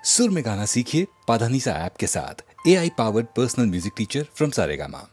सुर में गाना सीखिए पाधानीसा ऐप के साथ। AI powered personal music teacher from Saregama.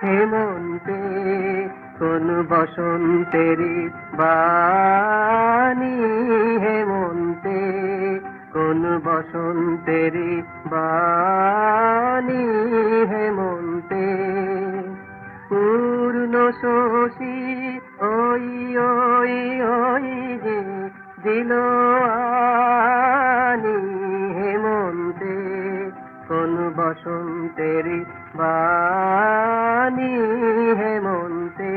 হেমন্তে কোন বসন্তেরি বাণী, হেমন্তে কোন বসন্তেরি বাণী, হেমন্তে পূর্ণ শশী ওই ওই ওই যে দিল আনি, হেমন্তে কোন বসন্তেরি বাণী, হেমন্তে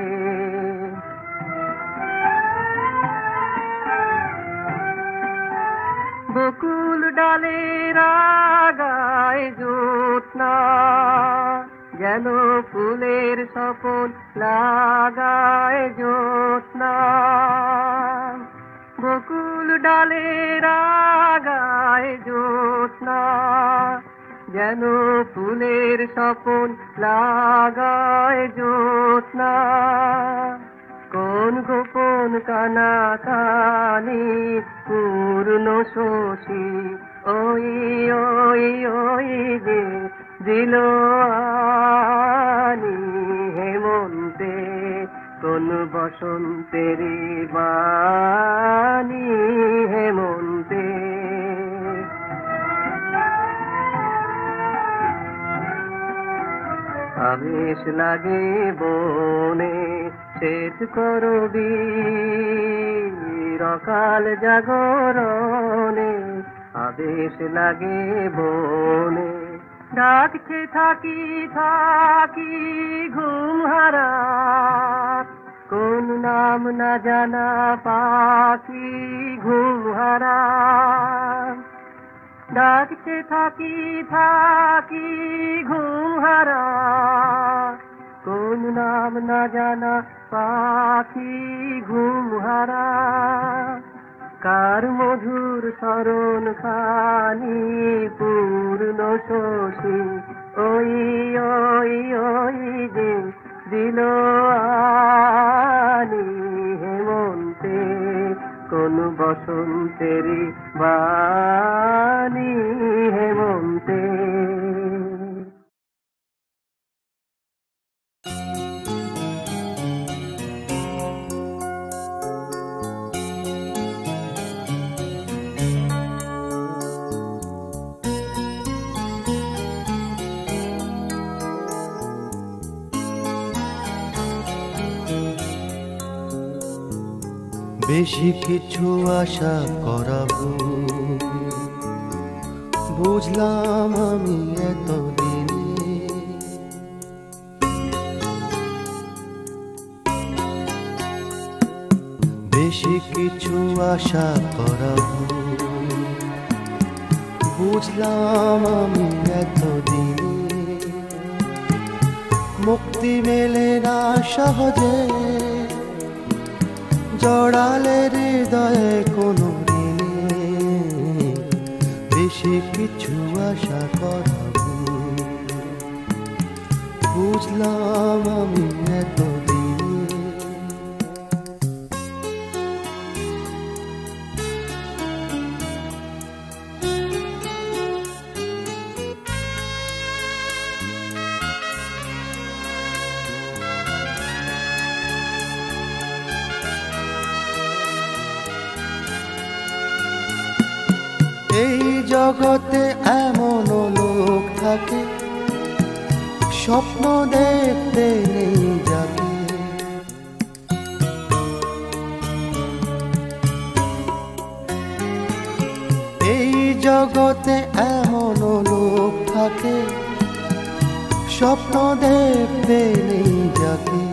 বকুল ডালে রাগায় জ্যোৎস্না, যেন ফুলের স্বপন লাগায় জ্যোৎস্না, বকুল ডালে রাগায় জ্যোৎস্না, যেন ফুলের স্বপন লাগায় জ্যোৎস্না, কোন গোপন কানাকানি পূর্ণ শশী ওই ওই ওই যে দিল আনি, হেমন্তে কোন বসন্তেরি বাণী, হেমন্তে আবেশ লাগে বনে শ্বেত করবি, অকাল জাগরণে আবেশ লাগে বনে ডাকছে থাকি থাকি ঘুম হারা, কোন নাম না জানা পাখি ঘুম হারা। ডাকছে থাকি থাকি ঘুম হারা, কোন নাম না জানা পাখি ঘুম হারা। কার মধুর শরণ খানি পূর্ণ শশী, ওই ওই ওই যে দিল আনি হেমন্তে, কোন বসন্তেরি বাণী হেমন্তে। বেশি কিছু আশা করাবো বুঝলাম আমি এতদিনে, বেশি কিছু আশা করাবো বুঝলাম আমি এতদিনে। মুক্তি মেলে না সহজে, জড়ালে হৃদয়ে কোনো দিনে, বেশি কিছু আশা করাবো বুঝলাম আমি এতদিনে। এই জগতে এমন লোক থাকে স্বপ্ন দেখতে নেই যাকে, এই জগতে এমন লোক থাকে স্বপ্ন দেখতে নেই যাকে।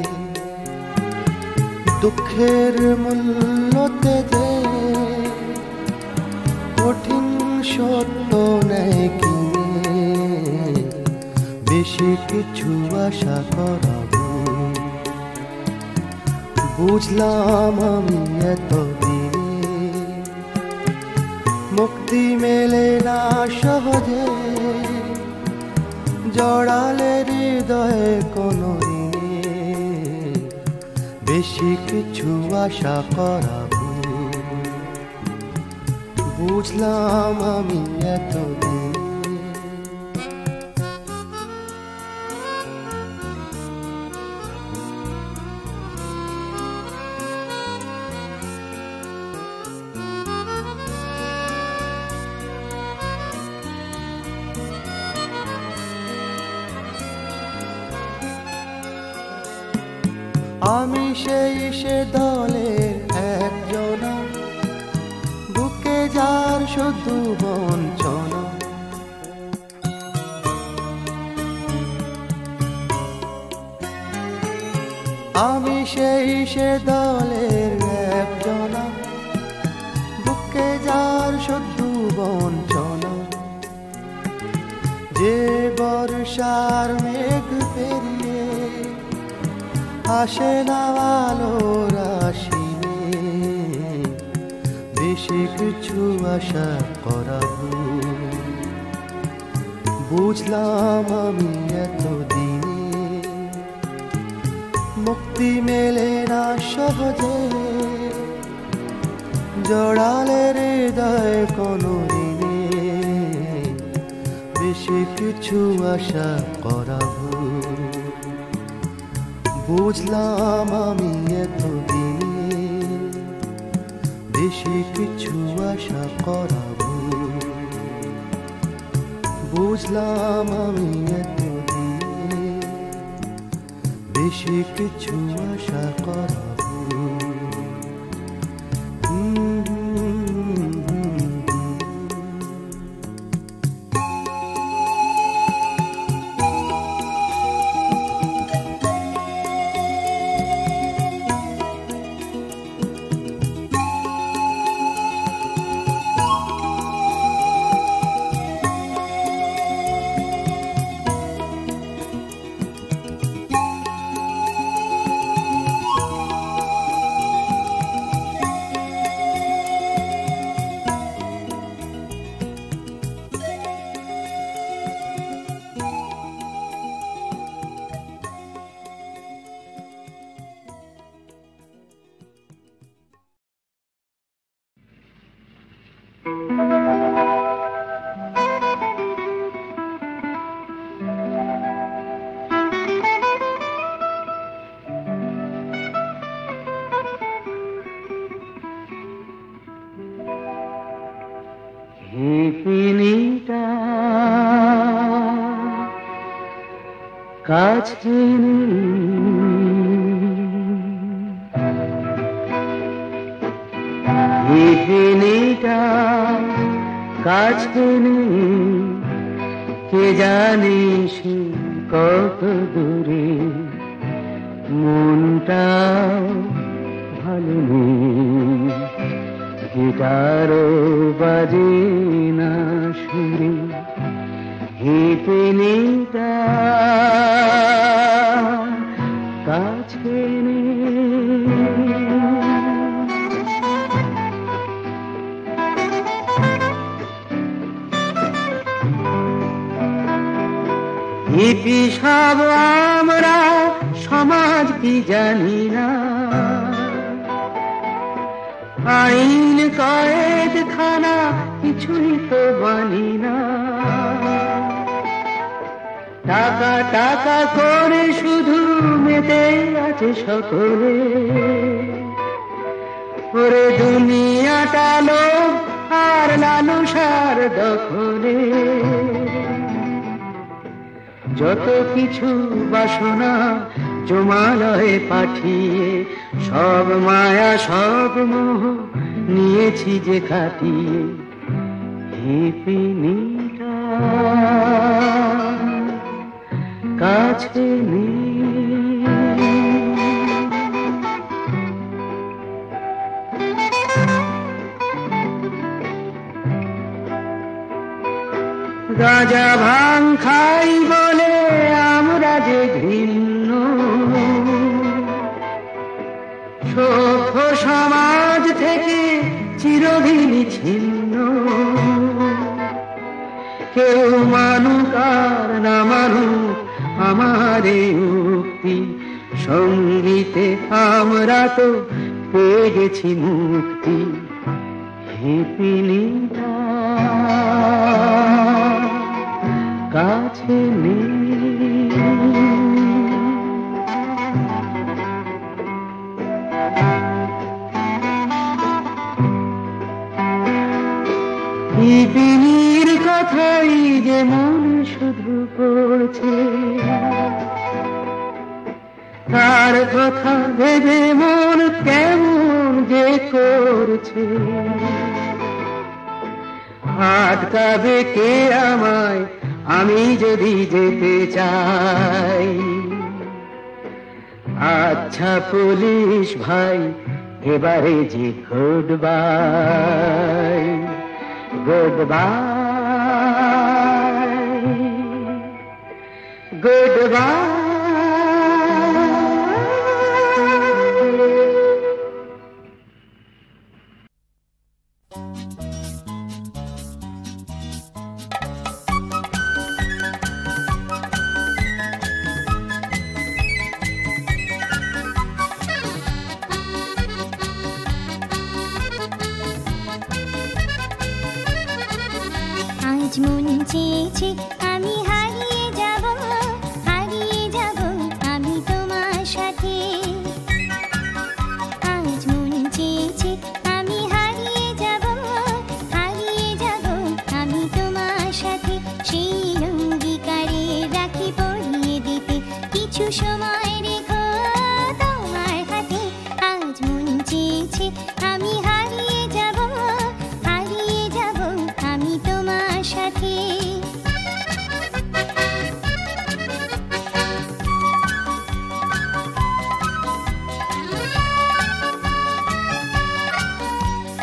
দুঃখের মূল্যতে যে কঠিন সত্য নেই কিনে, বেশি কিছু আশা করাবো বুঝলাম আমি এতদিনে। মুক্তি মেলে না সহজে, জড়ালে হৃদয়ে কোনো দিনে, বেশি কিছু আশা করাবো বুঝলাম আমি এতদিনে। আমি সেই সে দলের একজন, বুকে যার শুধু বঞ্চনা। আমি সেই সে দলের একজন, বুকে যার শুধু বঞ্চনা। যে বর্ষার মেঘ পেরিয়ে আসে না আলোর আশিনে, বেশি কিছু আশা করাবো বুঝলাম আমি এতদিনে। মুক্তি মেলে না সহজে, জড়ালে হৃদয় কোনো দিনে, বেশি কিছু আশা করাবো বুঝলাম আমি এতদিনে। বেশি কিছু আশা করাবো বুঝলাম আমি এতদিনে, বেশি কিছু আশা করাবো। কাছে নেটা কাছে কে জানিস কত দূরে মনটা ভালো নেই গিটারও বাজে না সুরে হেঁটে নেটা কাছে হিপি সব আমরা সমাজ কি জানি না আইন কয়েদ খানা কিছুই তো মানি না টাকা টাকা করে শুধু মেতে আছে সকলে ওরে দুনিয়াটা লোভ আর লালসার দখলে যত কিছু বাসনা জমালয়ে পাঠিয়ে সব মায়া সব মোহ নিয়েছি যে খাটিয়ে হিপিনিটা কাছে গাঁজা ভাং খাই বলে আমরা যে ঘৃণ্য সভ্য সমাজ থেকে চিরদিন ছিন্ন কেউ মানুক আর না মানুক আমারে উক্তি সঙ্গীতে আমরা তো পেয়ে গেছি মুক্তি হিপিনিটা কাছে হিপিনির কথাই যে মন শুধু পড়ছে তার কথা ভেবে মন কেমন যে করছে আটকাবে কে আমায় আমি যদি যেতে চাই আচ্ছা পুলিশ ভাই এবারে যে good bye good bye good bye আজ মন চেয়েছে আমি হারিয়ে যাব আমি তোমার সাথে আজ মন চেয়েছে আমি হারিয়ে যাব আমি তোমার সাথে সেই অঙ্গীকারে রাখি পরিয়ে দিতে কিছু সময় রেখো তোমার হাতে আজ মন চেয়েছে আমি হারিয়ে যাব আমি তোমার সাথে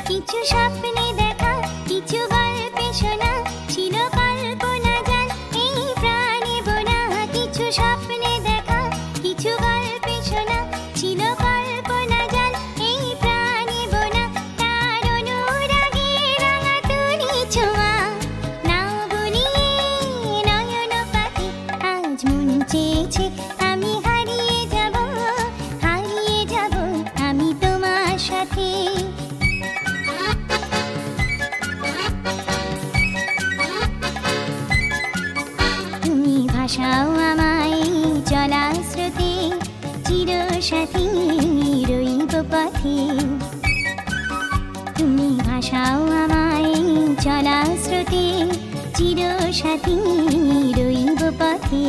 কিছু স্বপ্নে দেখা কিছু গল্পে শোনা ছিল কল্পনা জাল এই প্রাণে বোনা কিছু স্বপ্নে দেখা কিছু গল্পে শোনা ছিল কল্পনা জাল এই প্রাণে বোনা তার অনুরাগে রাঙা তুলি ছোঁয়া নাও বুনিয়ে নয়ন পাখি আজ মন চেয়েছে আমি হারিয়ে যাব আমি তোমার সাথে তুমি ভাষাও আমায় চলা স্রোতে চির সাথী রইব পথে তুমি ভাষাও আমায় চলা স্রোতে চির সাথী রইব পথে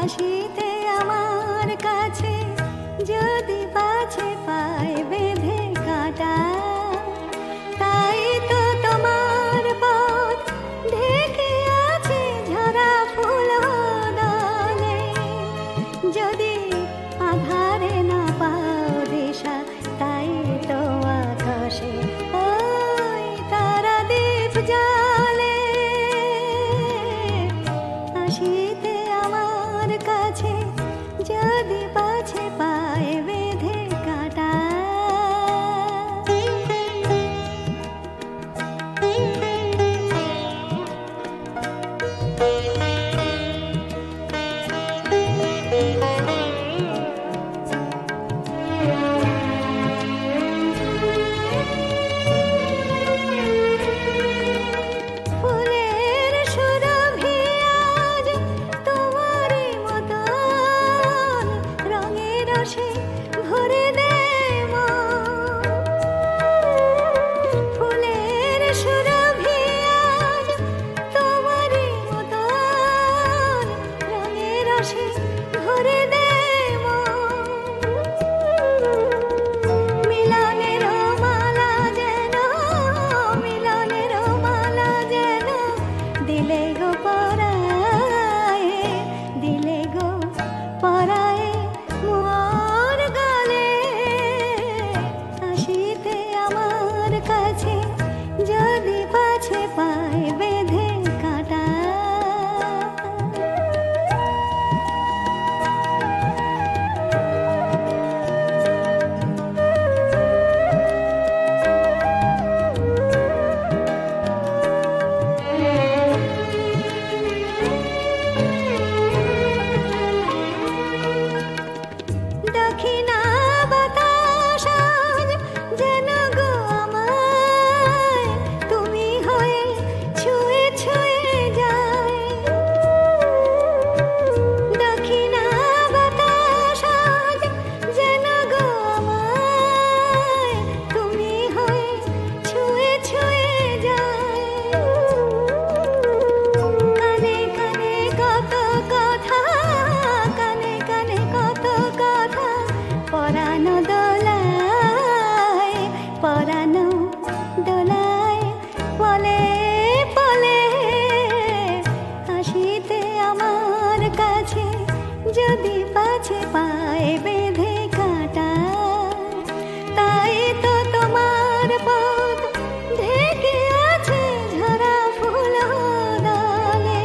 হাসিতে আমার কাছে যদি পাছে পায় বেঁধে কাটা, তাই তো তোমার পথ ঢেকে আছে ঝরা ফুল দলে। যদি আধারে না পাও দিশা, তাই তো আকাশে ওই তারা দ্বীপ জ্বলে। হাসিতে আমার কাছে যদি পাছে পায় বেঁধে কাটা। ফুলের সুরভি আজ তোমারই মতন রঙে রসে ভরে দে মন। ফুলের সুরভি আজ তোমারই মতন রঙে রসে ভরে দে মন। মিলনের মালা যেন, মিলনের মালা যেন দিলে গো পরায়ে, দিলে গো পরায়ে মোর গলে। হাসিতে আমার কাছে যদি পাছে পায় বেঁধে কাটা। দক্ষিণা বাতাস আজ যেন গো আমায় তুমি হয়ে ছুঁয়ে ছুঁয়ে যায়। দক্ষিণা বাতাস আজ যেন গো আমায় তুমি হয়ে ছুঁয়ে ছুঁয়ে যায়। কানে কানে কত কথা, কানে কানে কত কথা পরানো দোলায়, পরানো দোলায় পলে পলে। হাসিতে আমার কাছে যদি পাছে পায় বেঁধে কাটা, তাই তো তোমার পথ ঢেকে আছে ঝরা ফুল দলে।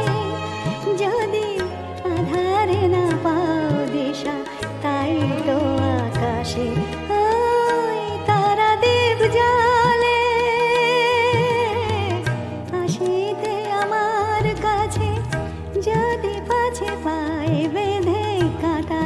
যদি আধারে না পাও দিশা, তাই তো আকাশে ওই তারা দ্বীপ জ্বলে। হাসিতে আমার কাছে যদি পাছে পায় বেঁধে কাটা।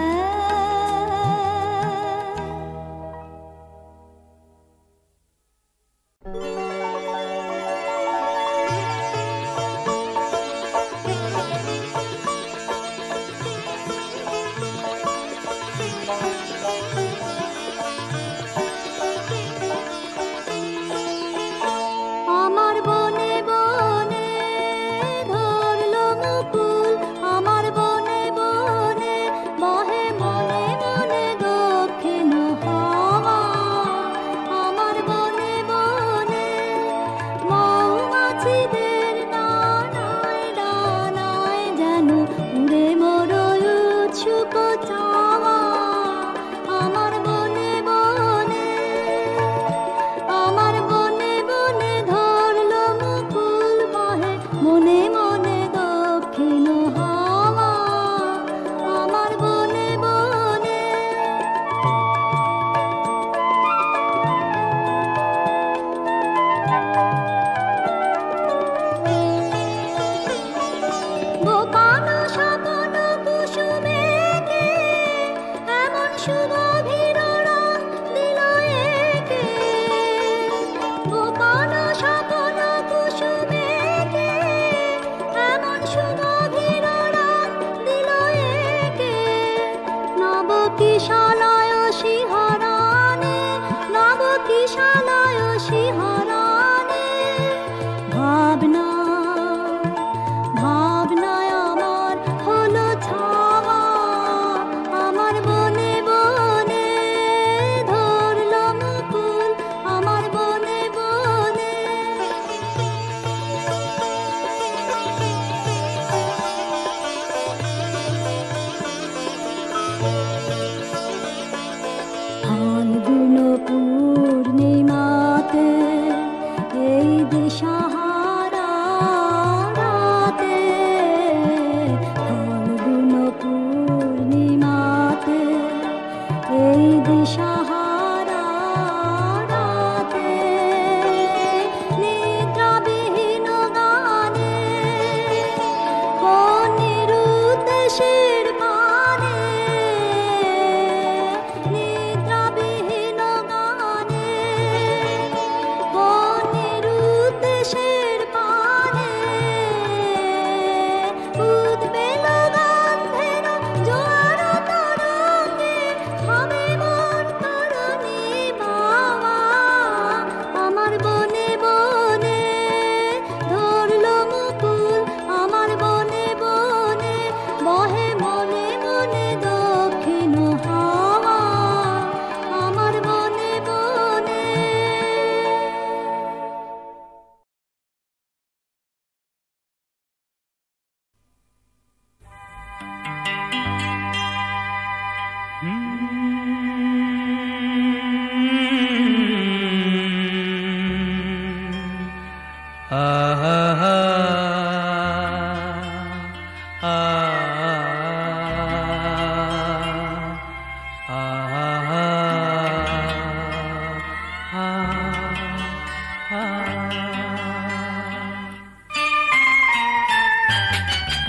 আমার বনে বনে ধরলো মুকুল, আমার বনে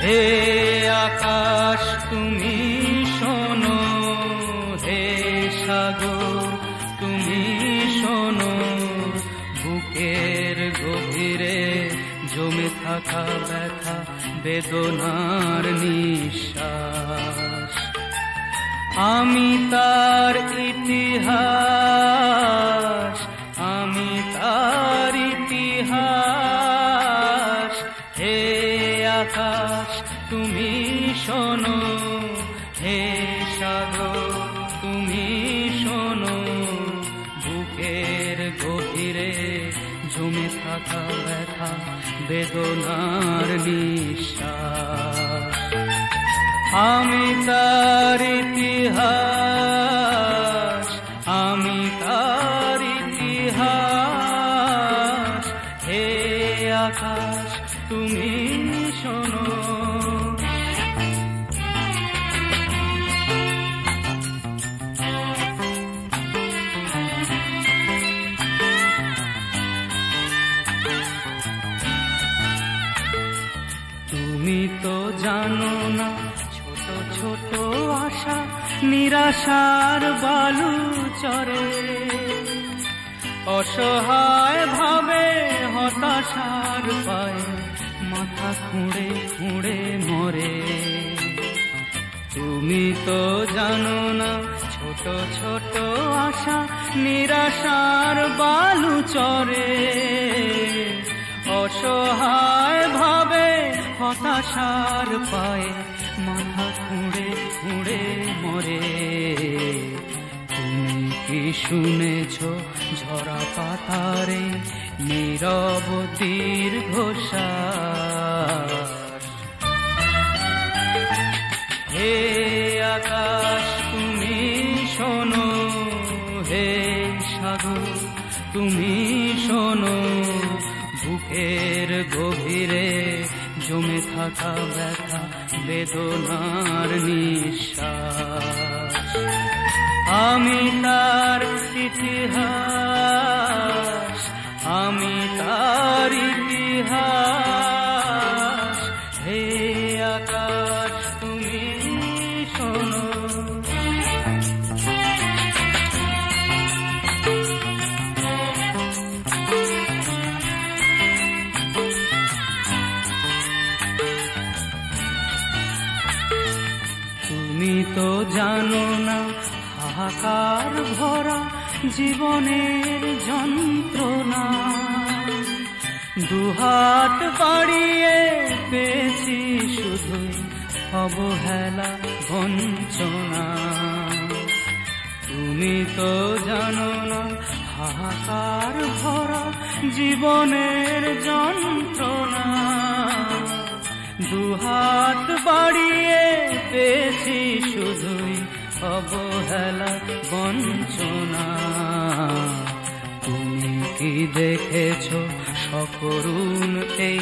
হে আকাশ তুমি শোনো, হে সাগর তুমি শোনো, বুকের গভীরে জমে থাকা ব্যথা বেদনার নিঃশ্বাস। আমি তার ইতিহাস, আমি তার ইতিহাস। হে আকাশ তুমি শোনো, হে সাগর তুমি শোনো, বুকের গভীরে জমে থাকা ব্যথা বেদনার নিঃশ্বাস। আমি তার ইতিহাস, আমি তার ইতিহাস। হে আকাশ তুমি শোনো। তুমি তো জানো না ছোট ছোট আশা নিরাশার বালু চরে, অসহায় ভাবে হতাশার পায়ে মাথা খুঁড়ে খুঁড়ে মরে। তুমি তো জানো না ছোট ছোট আশা নিরাশার বালু চরে, অসহায় ভাবে হতাশার পায়ে মাথা খুঁড়ে খুঁড়ে মরে। তুমি কি শুনেছ ঝরা পাতারে নীরব দীর্ঘশ্বাস? হে আকাশ তুমি শোনো, হে সাগর তুমি শোনো, বুকের গভীরে জমে থাকা ব্যথা বেদনার নিঃশ্বাস। আমি তার ইতিহাস, আমি তার ইতিহাস। হে আকাশ তুমি শোনো। তুমি তো জানো না হাহাকার ভরা জীবনের যন্ত্রণা, দুহাত বাড়িয়ে পেয়েছি শুধুই অবহেলা বঞ্চনা। তুমি তো জানো না হাহাকার ভরা জীবনের যন্ত্রণা, দুহাত বাড়িয়ে পেয়েছি শুধুই অবহেলা বঞ্চনা। তুমি কি দেখেছ সকরুণ এই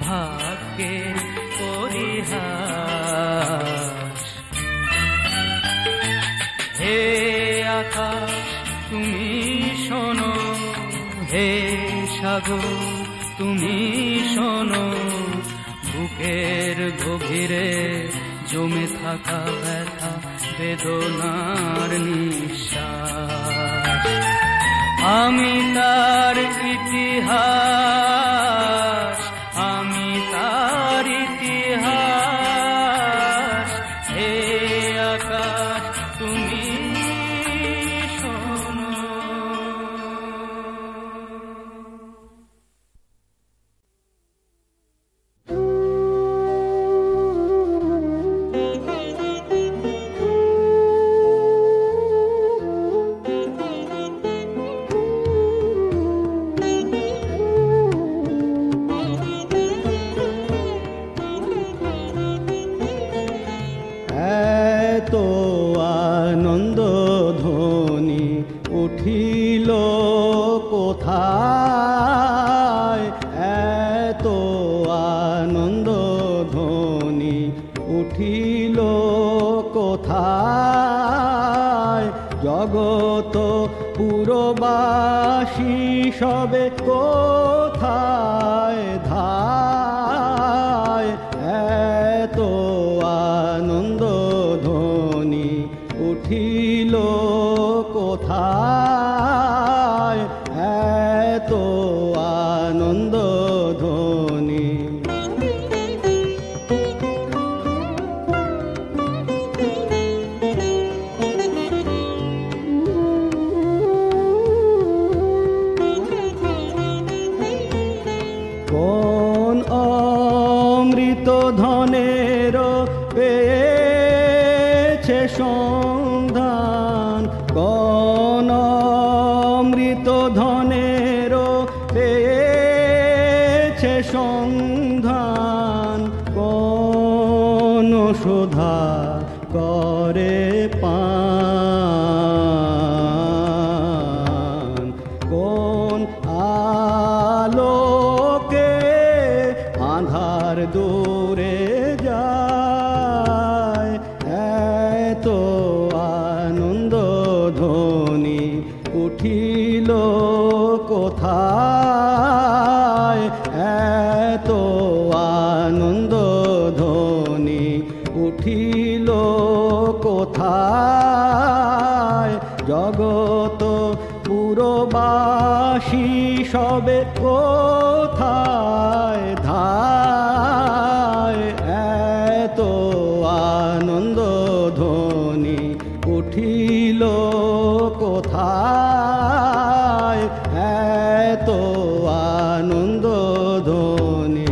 ভাগ্যের পরিহাস? হে আকাশ তুমি শোনো, হে সাগর তুমি শোনো, বুকের গভীরে জমে থাকা ব্যথা বেদনার নিঃশ্বাস। আমি তার ইতিহাস, আমি তার ইতিহাস। হে আকাশ তুমি শোনো। এতো আনন্দ ধ্বনি উঠিল কোথায়, এতো আনন্দ ধ্বনি উঠিল উঠিল কোথায় জগত পুরবাসী সবে কোথায় ধায় এত আনন্দ ধ্বনি উঠিল কোথায় এত আনন্দ ধ্বনি কোন অমৃত ধনের পেয়েছে সন্ধান কোন অমৃত ধনের পেয়েছে সন্ধান কোন সুধা করে পান কোন আলোকে আধার দূরে যায় এত আনন্দ ধ্বনি উঠিল কোথায় এত আনন্দ ধ্বনি উঠিল কোথায় জগত পুরবাসী সবে কোথায় ধায় এত আনন্দ ধ্বনি উঠিল কোথায় এত আনন্দ ধ্বনি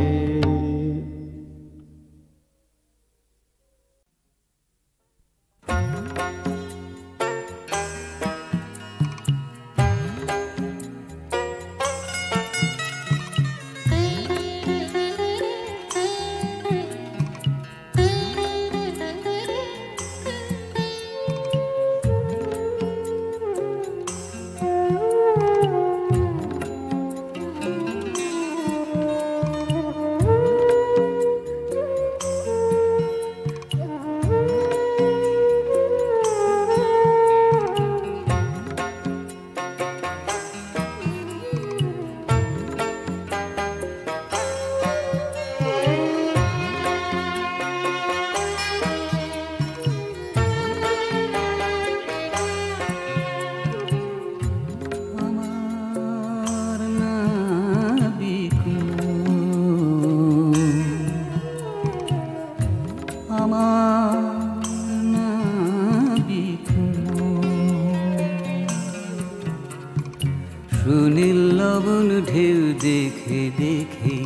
সুনীল লবণ ঢেউ দেখে দেখে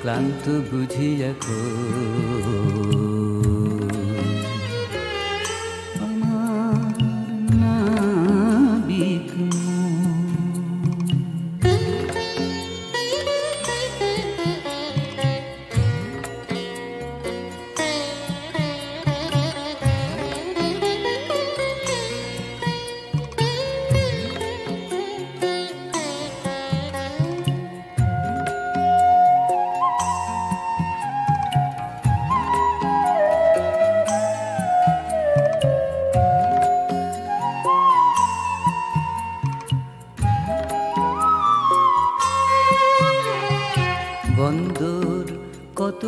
ক্লান্ত বুঝিয়া আমার নাবিক বন্দর কত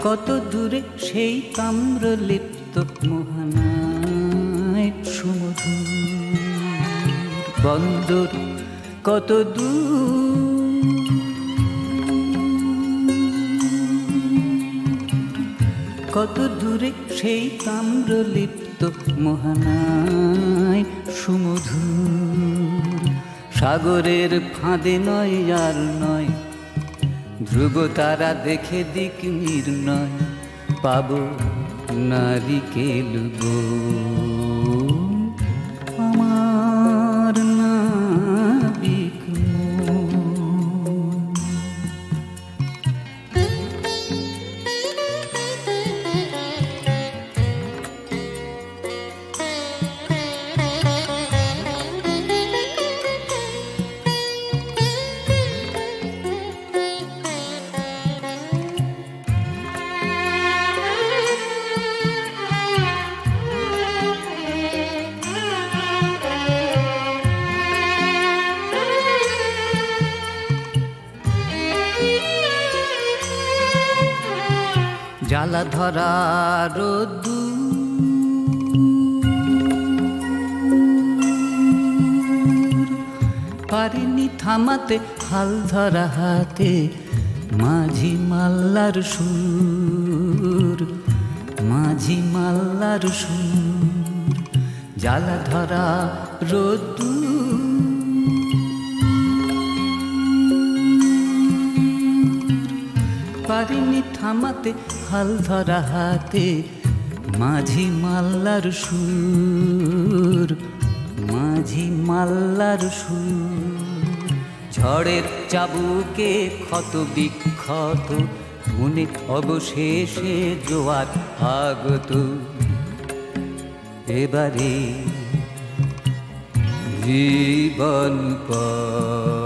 কত দূরে সেই তাম্র লিপ্ত মোহনায় সুমধুর বন্দর কত কত দূরে সেই তাম্র লিপ্ত মোহনায় সুমধুর সাগরের ফাঁদে নয় আর নয় ধ্রুব তারা দেখে দিক নির্ণয় পাব নারিকেল গো আমার নাবিক জ্বালা ধরা রোদ্দুর পারিনি থামাতে হাল ধরা হাতে মাঝি মাল্লার সুর, মাঝি মাল্লার সুর। জ্বালা ধরা রোদ্দুর পারিনি থামাতে হাল ধরা হাতে মাঝি মাল্লার সুর, মাঝি মাল্লার সুর। ঝড়ের চাবুকে ক্ষত বিক্ষত মনে অবশেষে জোয়ার আগত। এবারে জীবন পর